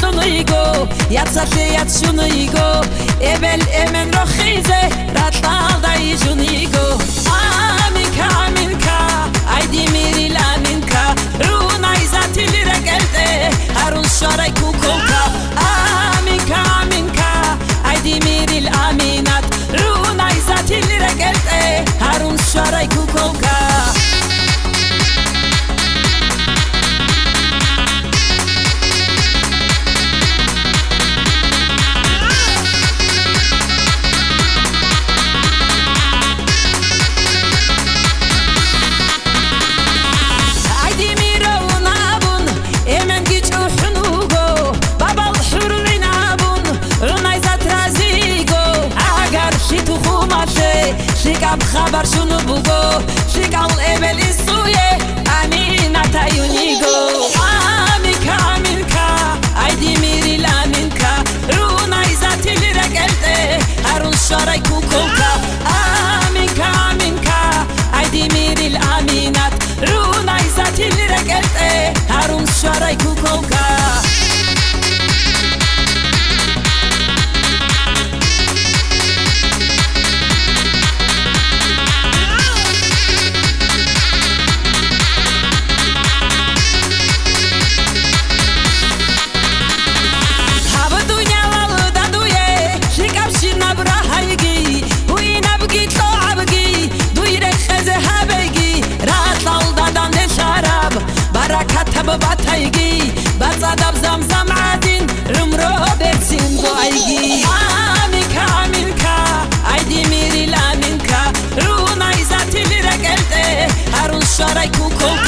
sunigo Yatsafiyat sunigo Ebel emen rochize Ratal da ijunigo Aminka aminka Aydi miril aminka Runa izatil regelde Harun sharay kukolka Aminka aminka Aydi miril aminat Runa izatil regelde Harun sharay kukolka شکم خبر شنو بگو شکل ایملی سویه امین اتایونیگو آمینکا آمینکا ایدی میری لامینکا رو نایزتی لرگلده هرون شارای کوکوکا آمینکا آمینکا ایدی میری لامینت رو نایزتی لرگلده هرون شارای کوکوکا باتایگی بزدم زمزم عدین رمرو برسیم بایگی آمینکا آمینکا ایدی میری لامینکا رو نایزتی لرگلده هرون شارای کوکو